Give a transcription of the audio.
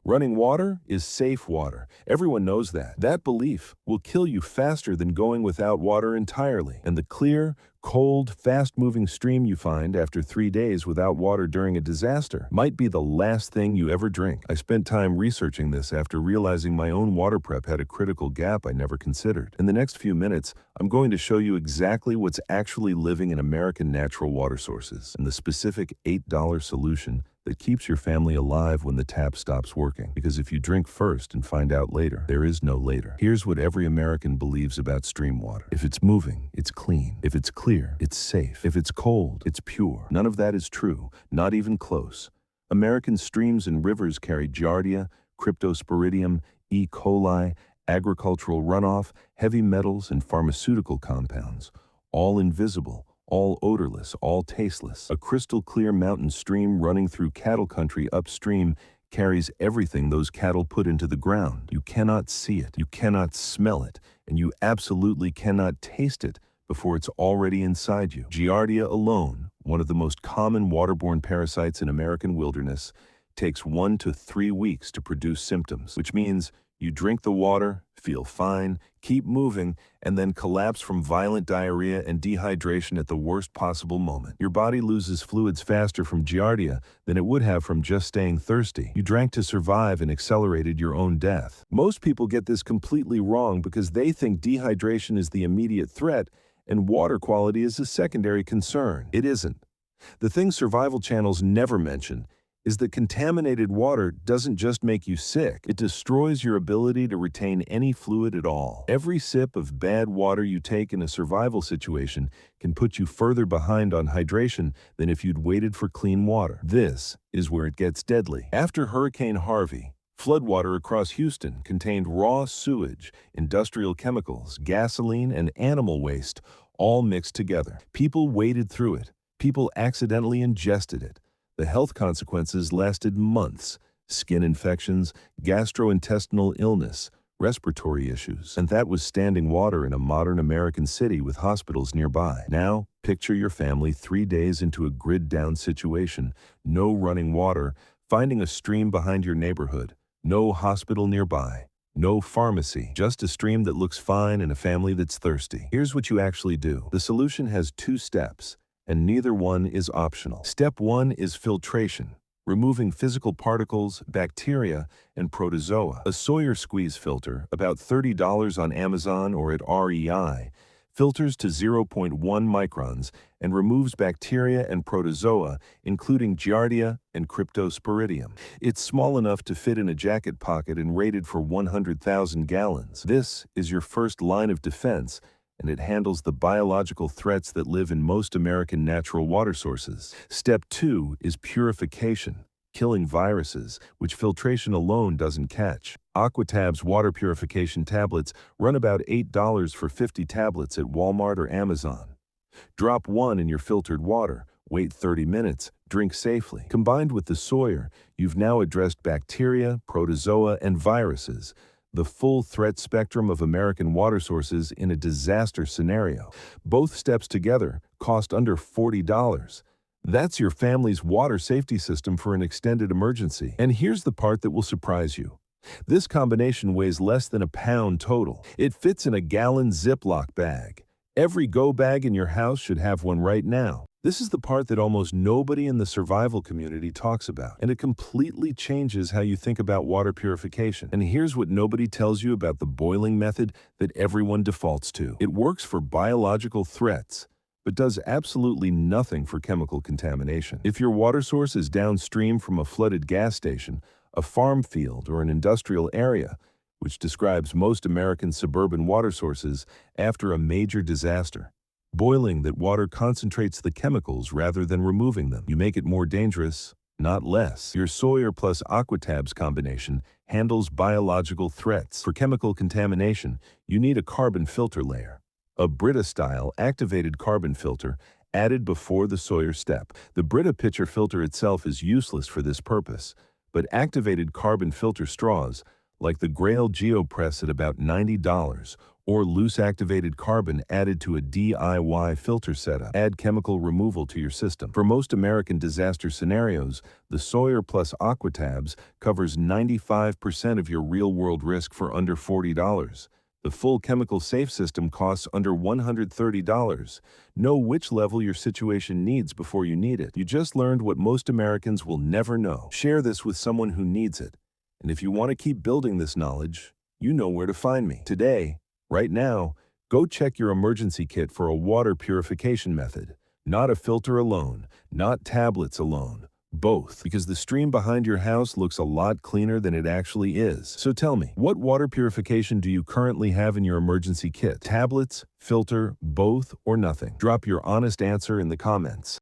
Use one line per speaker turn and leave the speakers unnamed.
Running water is safe water. Everyone knows that. That belief will kill you faster than going without water entirely. And the clear, cold, fast-moving stream you find after 3 days without water during a disaster might be the last thing you ever drink. I spent time researching this after realizing my own water prep had a critical gap I never considered. In the next few minutes, I'm going to show you exactly what's actually living in American natural water sources and the specific $8 solution that keeps your family alive when the tap stops working. Because if you drink first and find out later, there is no later. Here's what every American believes about stream water. If it's moving, it's clean. If it's clear, it's safe. If it's cold, it's pure. None of that is true, not even close. American streams and rivers carry Giardia, cryptosporidium, E. coli, agricultural runoff, heavy metals, and pharmaceutical compounds, all invisible, all odorless, all tasteless. A crystal-clear mountain stream running through cattle country upstream carries everything those cattle put into the ground. You cannot see it, you cannot smell it, and you absolutely cannot taste it before it's already inside you. Giardia alone, one of the most common waterborne parasites in American wilderness, takes 1 to 3 weeks to produce symptoms, which means you drink the water, feel fine, keep moving, and then collapse from violent diarrhea and dehydration at the worst possible moment. Your body loses fluids faster from Giardia than it would have from just staying thirsty. You drank to survive and accelerated your own death. Most people get this completely wrong because they think dehydration is the immediate threat and water quality is a secondary concern. It isn't. The thing survival channels never mention is that contaminated water doesn't just make you sick, it destroys your ability to retain any fluid at all. Every sip of bad water you take in a survival situation can put you further behind on hydration than if you'd waited for clean water. This is where it gets deadly. After Hurricane Harvey, floodwater across Houston contained raw sewage, industrial chemicals, gasoline, and animal waste, all mixed together. People waded through it. People accidentally ingested it. The health consequences lasted months: skin infections, gastrointestinal illness, respiratory issues. And that was standing water in a modern American city with hospitals nearby. Now, picture your family 3 days into a grid-down situation, no running water, finding a stream behind your neighborhood, no hospital nearby, no pharmacy, just a stream that looks fine and a family that's thirsty. Here's what you actually do. The solution has 2 steps, and neither one is optional. Step 1 is filtration, removing physical particles, bacteria, and protozoa. A Sawyer squeeze filter, about $30 on Amazon or at REI, filters to 0.1 microns and removes bacteria and protozoa, including Giardia and cryptosporidium. It's small enough to fit in a jacket pocket and rated for 100,000 gallons. This is your first line of defense, and it handles the biological threats that live in most American natural water sources. Step 2 is purification, killing viruses, which filtration alone doesn't catch. Aquatab's water purification tablets run about $8 for 50 tablets at Walmart or Amazon. Drop 1 in your filtered water, wait 30 minutes, drink safely. Combined with the Sawyer, you've now addressed bacteria, protozoa, and viruses, the full threat spectrum of American water sources in a disaster scenario. Both steps together cost under $40. That's your family's water safety system for an extended emergency. And here's the part that will surprise you. This combination weighs less than a pound total. It fits in a gallon Ziploc bag. Every go bag in your house should have one right now. This is the part that almost nobody in the survival community talks about, and it completely changes how you think about water purification. And here's what nobody tells you about the boiling method that everyone defaults to. It works for biological threats, but does absolutely nothing for chemical contamination. If your water source is downstream from a flooded gas station, a farm field, or an industrial area, which describes most American suburban water sources after a major disaster, boiling that water concentrates the chemicals rather than removing them. You make it more dangerous, not less. Your Sawyer plus Aquatabs combination handles biological threats. For chemical contamination, you need a carbon filter layer, a Brita-style activated carbon filter added before the Sawyer step. The Brita pitcher filter itself is useless for this purpose, but activated carbon filter straws, like the Grail GeoPress at about $90, or loose activated carbon added to a DIY filter setup. Add chemical removal to your system. For most American disaster scenarios, the Sawyer Plus Aquatabs covers 95% of your real-world risk for under $40. The full chemical safe system costs under $130. Know which level your situation needs before you need it. You just learned what most Americans will never know. Share this with someone who needs it. And if you want to keep building this knowledge, you know where to find me. Today, right now, go check your emergency kit for a water purification method. Not a filter alone, not tablets alone. Both, because the stream behind your house looks a lot cleaner than it actually is. So tell me, what water purification do you currently have in your emergency kit? Tablets, filter, both, or nothing? Drop your honest answer in the comments.